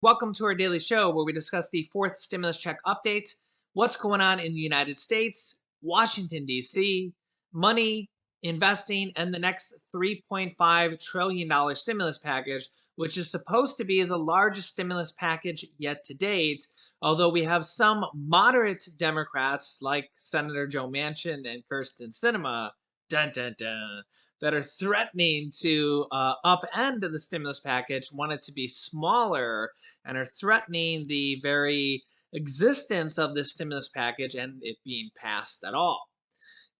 Welcome to our daily show where we discuss the fourth stimulus check update, what's going on in the United States, Washington, D.C., money, investing, and the next $3.5 trillion stimulus package, which is supposed to be the largest stimulus package yet to date. Although we have some moderate Democrats like Senator Joe Manchin and Kirsten Sinema, dun, dun, dun, that are threatening to upend the stimulus package, want it to be smaller, and are threatening the very existence of this stimulus package and it being passed at all.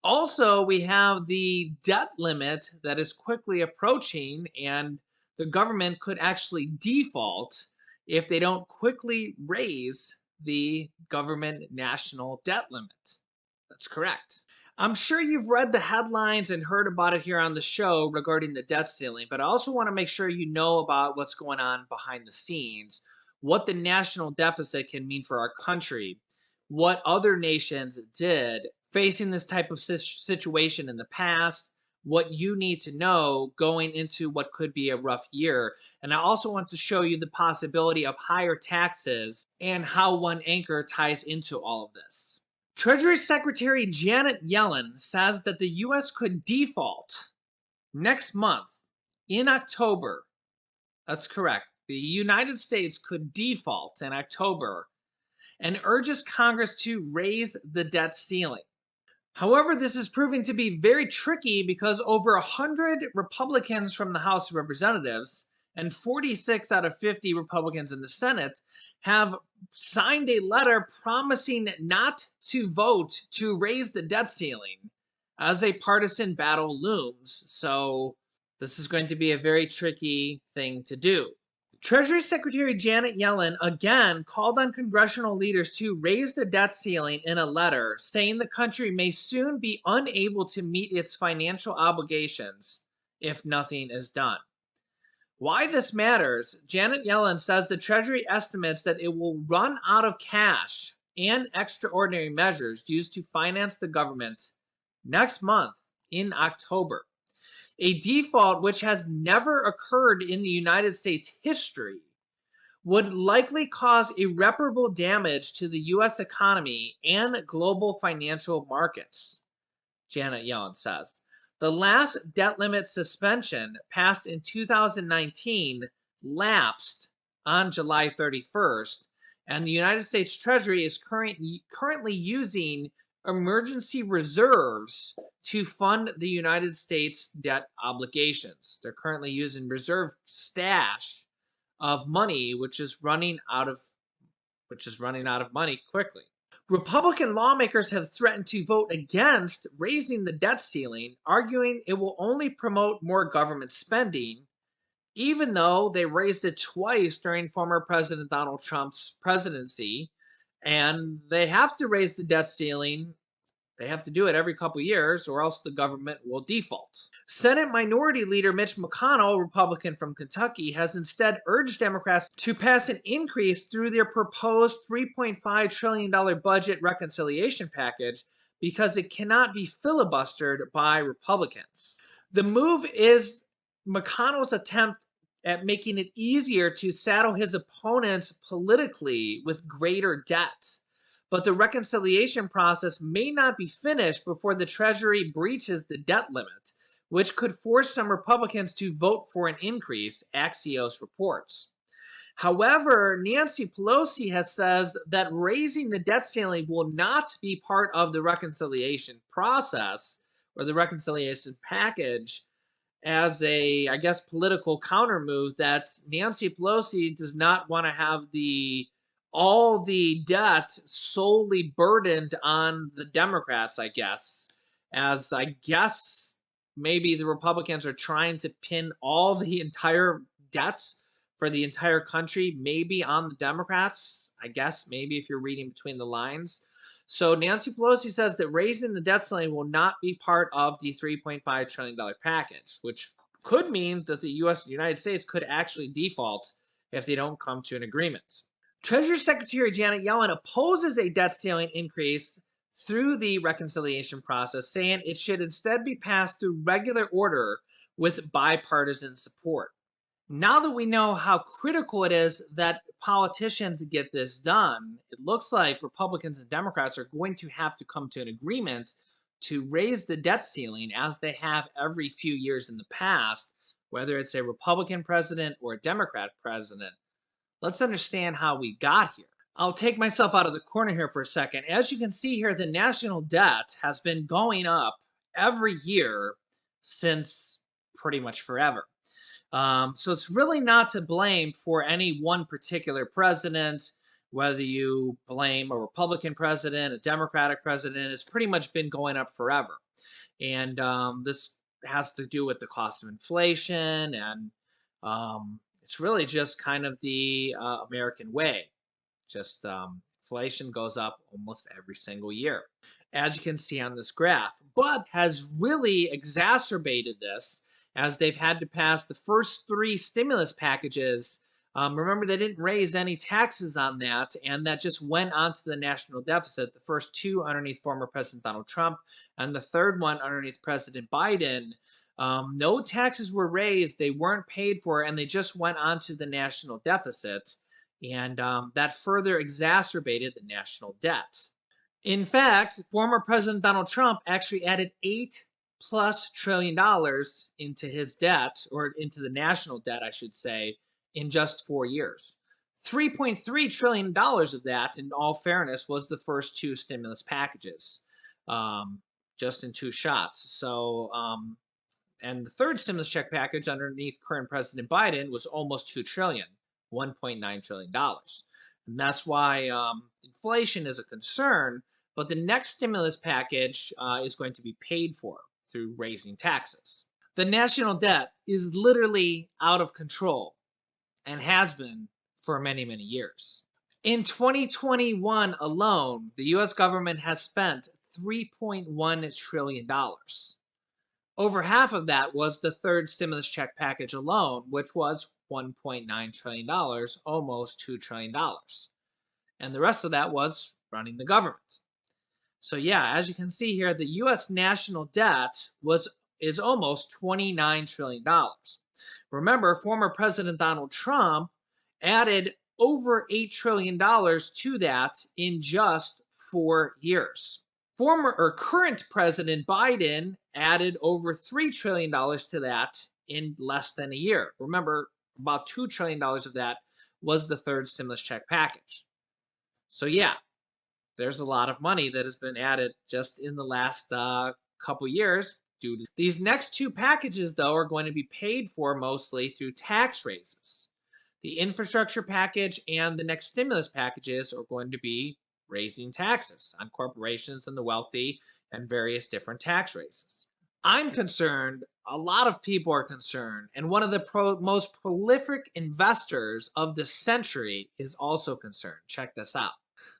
Also, we have the debt limit that is quickly approaching, and the government could actually default if they don't quickly raise the government national debt limit. That's correct. I'm sure you've read the headlines and heard about it here on the show regarding the debt ceiling, but I also want to make sure you know about what's going on behind the scenes, what the national deficit can mean for our country, what other nations did facing this type of situation in the past, what you need to know going into what could be a rough year. And I also want to show you the possibility of higher taxes and how one anchor ties into all of this. Treasury Secretary Janet Yellen says that the U.S. could default next month in October. That's correct. The United States could default in October and urges Congress to raise the debt ceiling. However, this is proving to be very tricky because over 100 Republicans from the House of Representatives and 46 out of 50 Republicans in the Senate have signed a letter promising not to vote to raise the debt ceiling as a partisan battle looms. So this is going to be a very tricky thing to do. Treasury Secretary Janet Yellen again called on congressional leaders to raise the debt ceiling in a letter, saying the country may soon be unable to meet its financial obligations if nothing is done. Why this matters, Janet Yellen says the Treasury estimates that it will run out of cash and extraordinary measures used to finance the government next month in October. A default which has never occurred in the United States history would likely cause irreparable damage to the U.S. economy and global financial markets, Janet Yellen says. The last debt limit suspension, passed in 2019, lapsed on July 31st, and the United States Treasury is currently using emergency reserves to fund the United States debt obligations. They're currently using reserve stash of money, which is running out of money quickly. Republican lawmakers have threatened to vote against raising the debt ceiling, arguing it will only promote more government spending, even though they raised it twice during former President Donald Trump's presidency. And they have to raise the debt ceiling. They have to do it every couple years, or else the government will default. Senate Minority Leader Mitch McConnell, Republican from Kentucky, has instead urged Democrats to pass an increase through their proposed $3.5 trillion budget reconciliation package because it cannot be filibustered by Republicans. The move is McConnell's attempt at making it easier to saddle his opponents politically with greater debt. But the reconciliation process may not be finished before the Treasury breaches the debt limit, which could force some Republicans to vote for an increase, Axios reports. However, Nancy Pelosi has says that raising the debt ceiling will not be part of the reconciliation process or the reconciliation package, as a, I guess, political counter move that Nancy Pelosi does not want to have all the debt solely burdened on the Democrats, I guess. As I guess maybe the Republicans are trying to pin all the entire debts for the entire country, maybe on the Democrats. I guess maybe if you're reading between the lines. So Nancy Pelosi says that raising the debt ceiling will not be part of the $3.5 trillion package, which could mean that the United States could actually default if they don't come to an agreement. Treasury Secretary Janet Yellen opposes a debt ceiling increase through the reconciliation process, saying it should instead be passed through regular order with bipartisan support. Now that we know how critical it is that politicians get this done, it looks like Republicans and Democrats are going to have to come to an agreement to raise the debt ceiling as they have every few years in the past, whether it's a Republican president or a Democrat president. Let's understand how we got here. I'll take myself out of the corner here for a second. As you can see here, the national debt has been going up every year since pretty much forever. So it's really not to blame for any one particular president, whether you blame a Republican president, a Democratic president, it's pretty much been going up forever. And this has to do with the cost of inflation, and it's really just kind of the American way. Just inflation goes up almost every single year, as you can see on this graph, but has really exacerbated this as they've had to pass the first three stimulus packages. Remember, they didn't raise any taxes on that, and that just went onto the national deficit. The first two underneath former President Donald Trump, and the third one underneath President Biden. No taxes were raised, they weren't paid for, and they just went onto the national deficit. And that further exacerbated the national debt. In fact, former President Donald Trump actually added $8+ trillion into his debt, or into the national debt, I should say, in just 4 years. $3.3 trillion of that, in all fairness, was the first two stimulus packages, just in two shots. So, and the third stimulus check package underneath current President Biden was almost $2 trillion. $1.9 trillion. And that's why inflation is a concern, but the next stimulus package is going to be paid for through raising taxes. The national debt is literally out of control and has been for many, many years. In 2021 alone, the US government has spent $3.1 trillion. Over half of that was the third stimulus check package alone, which was $1.9 trillion, almost $2 trillion. And the rest of that was running the government. So yeah, as you can see here, the US national debt is almost $29 trillion. Remember, former President Donald Trump added over $8 trillion to that in just 4 years. Former or current President Biden added over $3 trillion to that in less than a year. Remember, about $2 trillion of that was the third stimulus check package. So yeah, there's a lot of money that has been added just in the last couple years. These next two packages, though, are going to be paid for mostly through tax raises. The infrastructure package and the next stimulus packages are going to be raising taxes on corporations and the wealthy and various different tax raises. I'm concerned, a lot of people are concerned, and one of the most prolific investors of the century is also concerned. Check this out.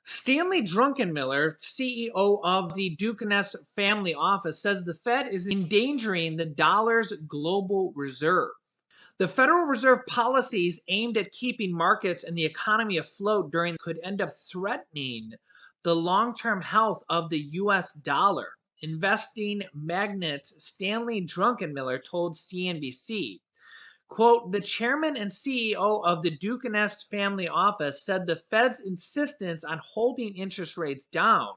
Stanley Druckenmiller, CEO of the Duquesne family office, says the Fed is endangering the dollar's global reserve. The Federal Reserve policies aimed at keeping markets and the economy afloat during could end up threatening the long-term health of the U.S. dollar. Investing magnate Stanley Druckenmiller told CNBC, quote, the chairman and CEO of the Duquesne family office said the Fed's insistence on holding interest rates down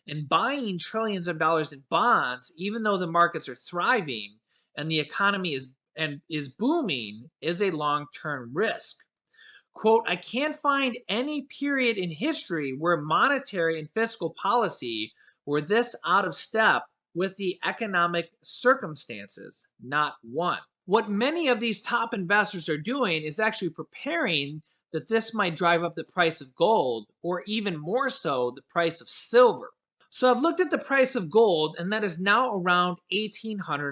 and buying trillions of dollars in bonds, even though the markets are thriving and the economy is booming, is a long-term risk. Quote, I can't find any period in history where monetary and fiscal policy were this out of step with the economic circumstances, not one. What many of these top investors are doing is actually preparing that this might drive up the price of gold, or even more so, the price of silver. So I've looked at the price of gold, and that is now around $1,800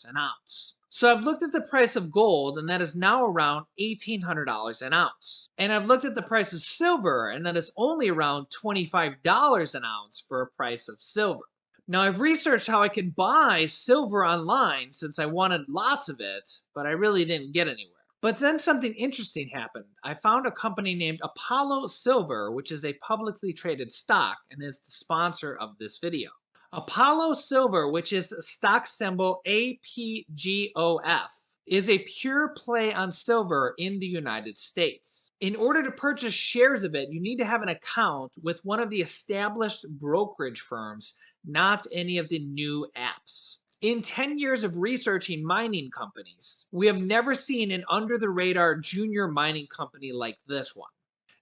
an ounce. So I've looked at the price of gold, and that is now around $1,800 an ounce. And I've looked at the price of silver, and that is only around $25 an ounce for a price of silver. Now, I've researched how I can buy silver online since I wanted lots of it, but I really didn't get anywhere. But then something interesting happened. I found a company named Apollo Silver, which is a publicly traded stock and is the sponsor of this video. Apollo Silver, which is stock symbol APGOF, is a pure play on silver in the United States. In order to purchase shares of it, you need to have an account with one of the established brokerage firms, not any of the new apps. In 10 years of researching mining companies, we have never seen an under the radar junior mining company like this one.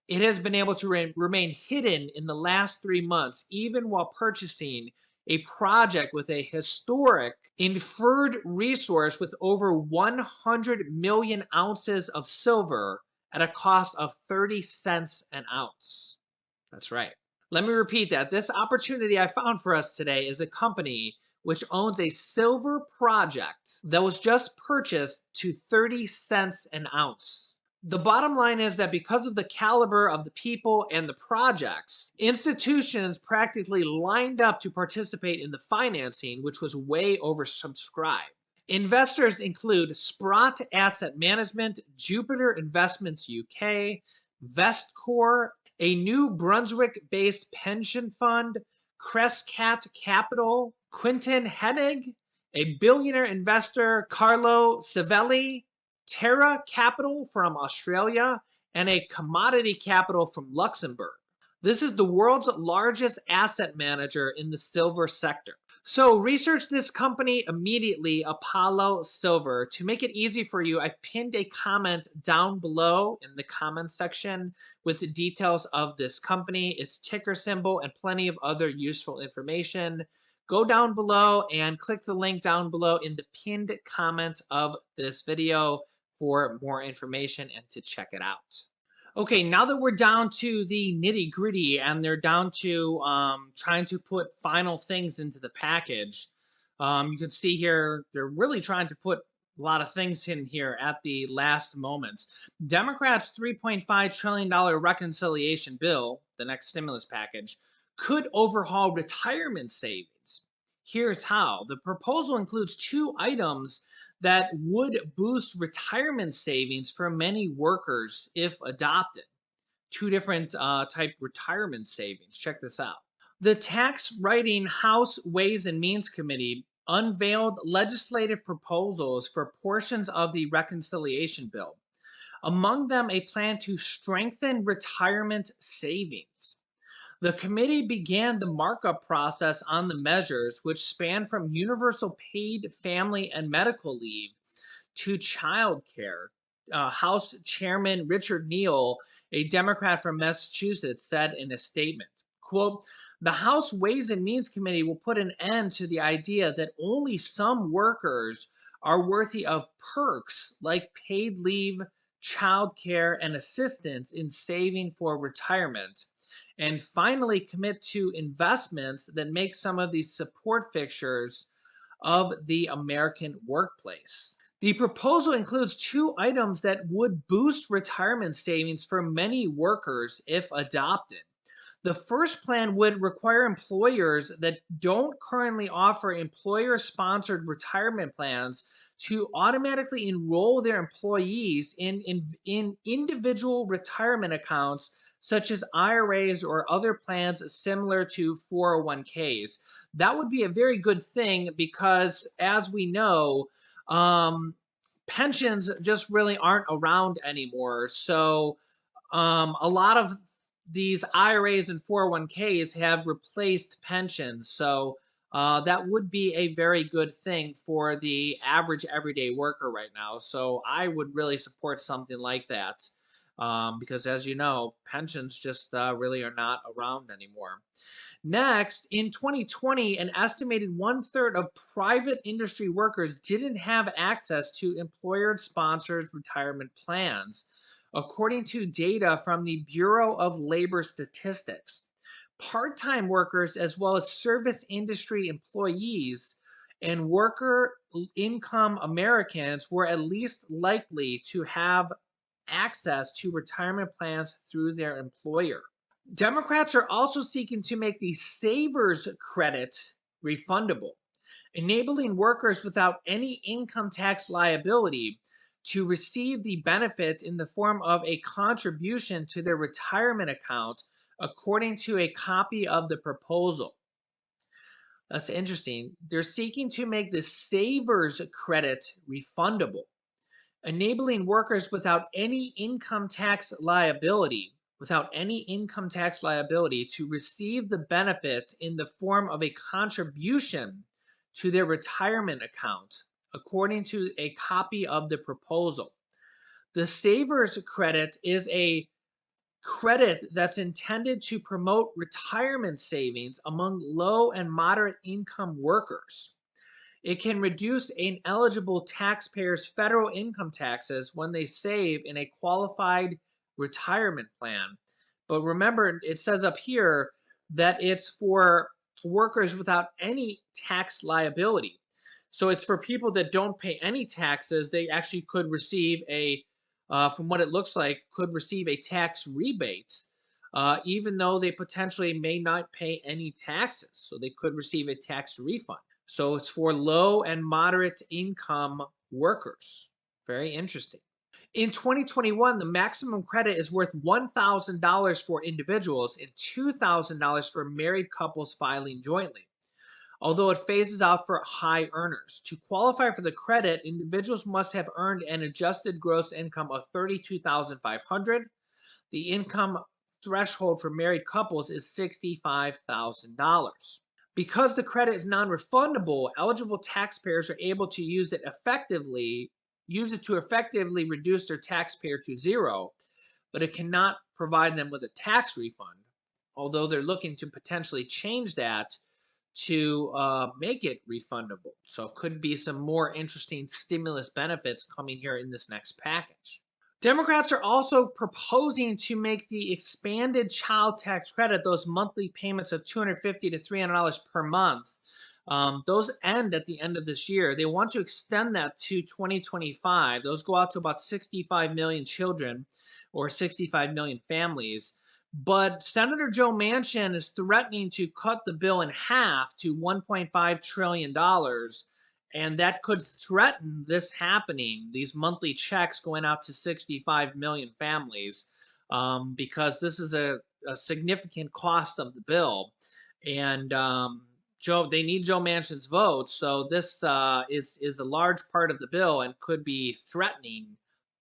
It has been able to remain hidden in the last 3 months, even while purchasing a project with a historic inferred resource with over 100 million ounces of silver at a cost of 30 cents an ounce. That's right. Let me repeat that. This opportunity I found for us today is a company which owns a silver project that was just purchased to 30 cents an ounce. The bottom line is that because of the caliber of the people and the projects, institutions practically lined up to participate in the financing, which was way oversubscribed. Investors include Sprott Asset Management, Jupiter Investments UK, Vestcor, a New Brunswick-based pension fund, Crescat Capital, Quinton Hennig, a billionaire investor, Carlo Savelli, Terra Capital from Australia, and a Commodity Capital from Luxembourg. This is the world's largest asset manager in the silver sector. So research this company immediately, Apollo Silver. To make it easy for you, I've pinned a comment down below in the comments section with the details of this company, its ticker symbol, and plenty of other useful information. Go down below and click the link down below in the pinned comment of this video for more information and to check it out. Okay, now that we're down to the nitty gritty and they're down to trying to put final things into the package, you can see here they're really trying to put a lot of things in here at the last moments. Democrats' $3.5 trillion reconciliation bill, the next stimulus package, could overhaul retirement savings. Here's how. The proposal includes 2 items that would boost retirement savings for many workers if adopted. 2 different type retirement savings. Check this out. The tax writing House Ways and Means Committee unveiled legislative proposals for portions of the reconciliation bill. Among them, a plan to strengthen retirement savings. The committee began the markup process on the measures, which span from universal paid family and medical leave to child care. House Chairman Richard Neal, a Democrat from Massachusetts, said in a statement, quote, "The House Ways and Means Committee will put an end to the idea that only some workers are worthy of perks like paid leave, child care, and assistance in saving for retirement, and finally commit to investments that make some of these support fixtures of the American workplace." The proposal includes 2 items that would boost retirement savings for many workers if adopted. The first plan would require employers that don't currently offer employer-sponsored retirement plans to automatically enroll their employees in individual retirement accounts such as IRAs or other plans similar to 401ks. That would be a very good thing because, as we know, pensions just really aren't around anymore. So a lot of these IRAs and 401ks have replaced pensions. So that would be a very good thing for the average everyday worker right now. So I would really support something like that because, as you know, pensions just really are not around anymore. Next, in 2020, an estimated 1/3 of private industry workers didn't have access to employer-sponsored retirement plans, according to data from the Bureau of Labor Statistics. Part-time workers, as well as service industry employees and worker income Americans, were at least likely to have access to retirement plans through their employer. Democrats are also seeking to make the Savers Credit refundable, enabling workers without any income tax liability to receive the benefit in the form of a contribution to their retirement account, according to a copy of the proposal. That's interesting. They're seeking to make the Savers Credit refundable. enabling workers without any income tax liability to receive the benefit in the form of a contribution to their retirement account, according to a copy of the proposal. The Savers Credit is a credit that's intended to promote retirement savings among low and moderate income workers. It can reduce an eligible taxpayer's federal income taxes when they save in a qualified retirement plan. But remember, it says up here that it's for workers without any tax liability. So it's for people that don't pay any taxes. They actually could receive from what it looks like, could receive a tax rebate, even though they potentially may not pay any taxes. So they could receive a tax refund. So it's for low and moderate income workers. Very interesting. In 2021, the maximum credit is worth $1,000 for individuals and $2,000 for married couples filing jointly, although it phases out for high earners. To qualify for the credit, individuals must have earned an adjusted gross income of $32,500. The income threshold for married couples is $65,000. Because the credit is non-refundable, eligible taxpayers are able to use it to effectively reduce their taxpayer to zero, but it cannot provide them with a tax refund, although they're looking to potentially change that to make it refundable. So it could be some more interesting stimulus benefits coming here in this next package. Democrats are also proposing to make the expanded child tax credit, those monthly payments of $250 to $300 per month, those end at the end of this year. They want to extend that to 2025. Those go out to about 65 million children or 65 million families. But Senator Joe Manchin is threatening to cut the bill in half to $1.5 trillion. And that could threaten this happening, these monthly checks going out to 65 million families, because this is a significant cost of the bill. And they need Joe Manchin's vote. So this is a large part of the bill and could be threatening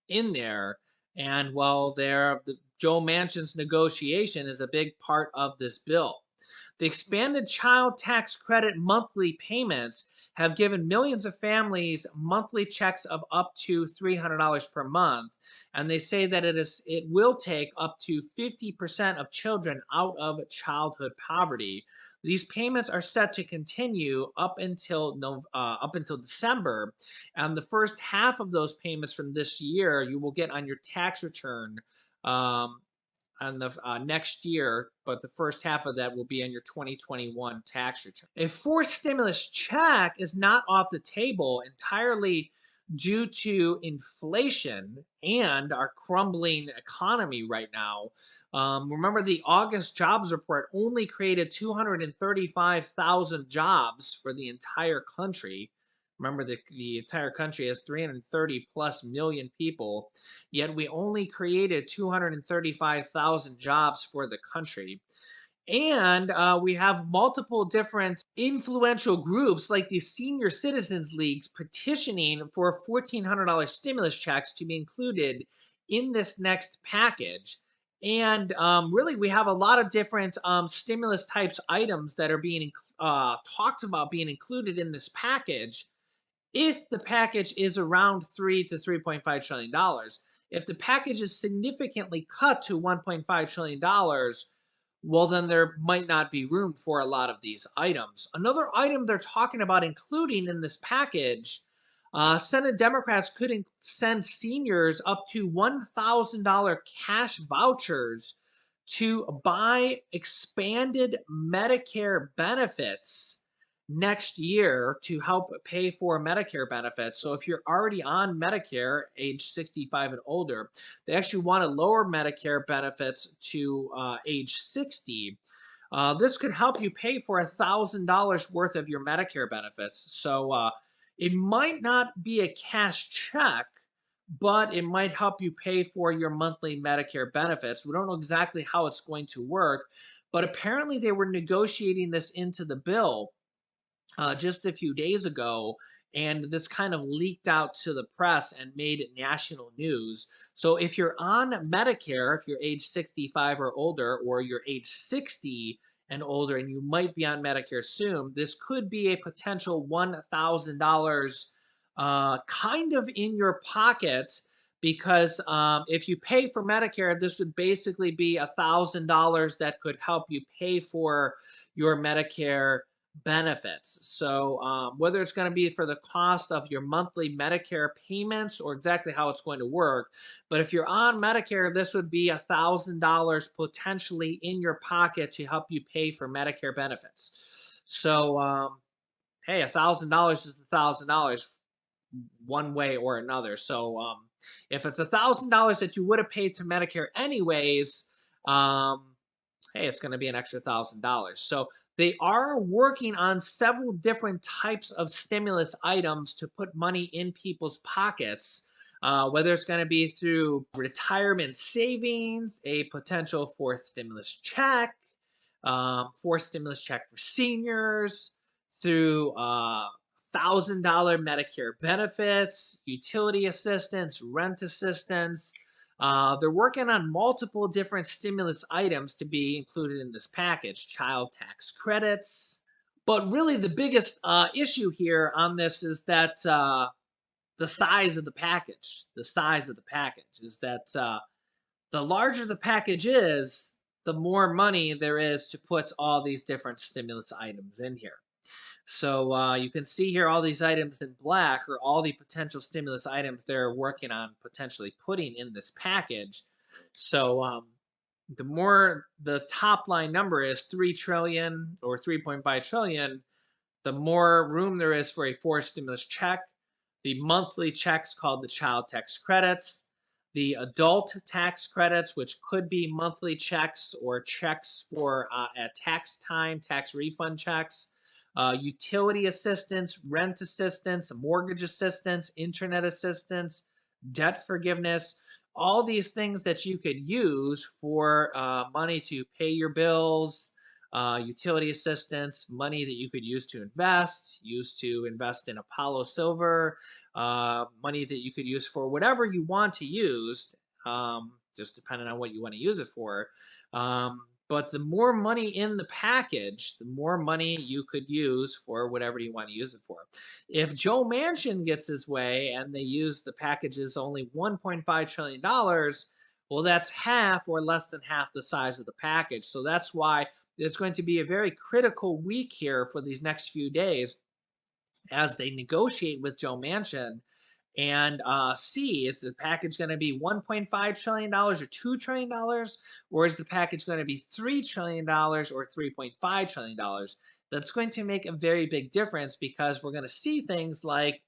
in there. And while Joe Manchin's negotiation is a big part of this bill. The expanded child tax credit monthly payments have given millions of families monthly checks of up to $300 per month, and they say that it will take up to 50% of children out of childhood poverty. These payments are set to continue up until December, and the first half of those payments from this year you will get on your tax return on the next year, but the first half of that will be on your 2021 tax return. A fourth stimulus check is not off the table entirely due to inflation and our crumbling economy right now. Remember, the August jobs report only created 235,000 jobs for the entire country. Remember, the entire country has 330 plus million people, yet we only created 235,000 jobs for the country. And we have multiple different influential groups like the Senior Citizens Leagues petitioning for $1,400 stimulus checks to be included in this next package. And really, we have a lot of different stimulus types items that are being talked about being included in this package. If the package is around $3 to $3.5 trillion, if the package is significantly cut to $1.5 trillion, well, then there might not be room for a lot of these items. Another item they're talking about including in this package, Senate Democrats could send seniors up to $1,000 cash vouchers to buy expanded Medicare benefits next year to help pay for Medicare benefits. So if you're already on Medicare, age 65 and older, they actually want to lower Medicare benefits to age 60. This could help you pay for $1,000 worth of your Medicare benefits. So it might not be a cash check, but it might help you pay for your monthly Medicare benefits. We don't know exactly how it's going to work, but apparently they were negotiating this into the bill just a few days ago, And this kind of leaked out to the press and made it national news. So if you're on Medicare, if you're age 65 or older, or you're age 60 and older, and you might be on Medicare soon, this could be a potential $1,000 kind of in your pocket, because if you pay for Medicare, this would basically be $1,000 that could help you pay for your Medicare benefits. So whether it's going to be for the cost of your monthly Medicare payments or exactly how it's going to work, but if you're on Medicare, this would be $1,000 potentially in your pocket to help you pay for Medicare benefits. So hey, $1,000 is $1,000 one way or another. So if it's $1,000 that you would have paid to Medicare anyways, hey, it's going to be an extra $1,000. So they are working on several different types of stimulus items to put money in people's pockets, whether it's going to be through retirement savings, a potential fourth stimulus check, fourth stimulus check for seniors, through $1,000 Medicare benefits, utility assistance, rent assistance. They're working on multiple different stimulus items to be included in this package, child tax credits. But really, the biggest issue here on this is that the size of the package. The size of the package is that the larger the package is, the more money there is to put all these different stimulus items in here. So you can see here all these items in black are all the potential stimulus items they're working on potentially putting in this package. So the more the top line number is 3 trillion or 3.5 trillion, the more room there is for a fourth stimulus check. The monthly checks called the child tax credits, the adult tax credits, which could be monthly checks or checks for at tax time, tax refund checks, utility assistance, rent assistance, mortgage assistance, internet assistance, debt forgiveness, all these things that you could use for money to pay your bills, utility assistance, money that you could use to invest in Apollo Silver, money that you could use for whatever you want to use, just depending on what you want to use it for. But the more money in the package, the more money you could use for whatever you want to use it for. If Joe Manchin gets his way and they use the packages only $1.5 trillion, well, that's half or less than half the size of the package. So that's why it's going to be a very critical week here for these next few days as they negotiate with Joe Manchin and see, is the package going to be $1.5 trillion or $2 trillion, or is the package going to be $3 trillion or $3.5 trillion? That's going to make a very big difference, because we're going to see things like,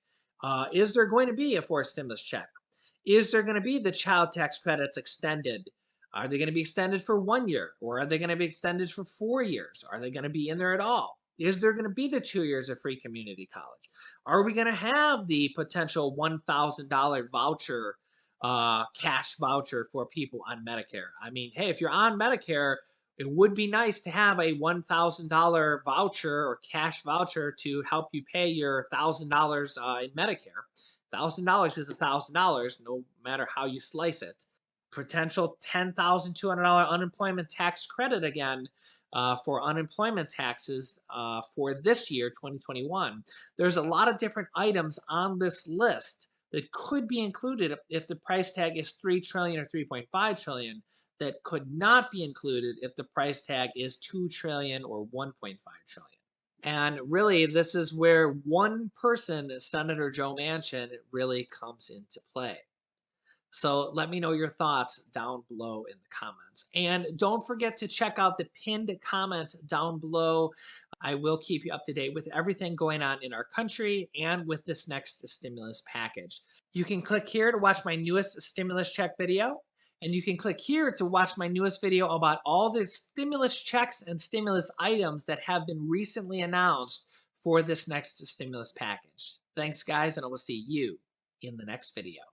is there going to be a fourth stimulus check? Is there going to be the child tax credits extended? Are they going to be extended for 1 year, or are they going to be extended for 4 years? Are they going to be in there at all? Is there going to be the 2 years of free community college? Are we going to have the potential $1,000 voucher, cash voucher for people on Medicare? I mean, hey, if you're on Medicare, it would be nice to have a $1,000 voucher or cash voucher to help you pay your $1,000 in Medicare. $1,000 is $1,000, no matter how you slice it. Potential $10,200 unemployment tax credit again, for unemployment taxes for this year, 2021. There's a lot of different items on this list that could be included if the price tag is 3 trillion or 3.5 trillion, that could not be included if the price tag is 2 trillion or 1.5 trillion. And really, this is where one person, Senator Joe Manchin, really comes into play. So let me know your thoughts down below in the comments. And don't forget to check out the pinned comment down below. I will keep you up to date with everything going on in our country and with this next stimulus package. You can click here to watch my newest stimulus check video. And you can click here to watch my newest video about all the stimulus checks and stimulus items that have been recently announced for this next stimulus package. Thanks, guys, and I will see you in the next video.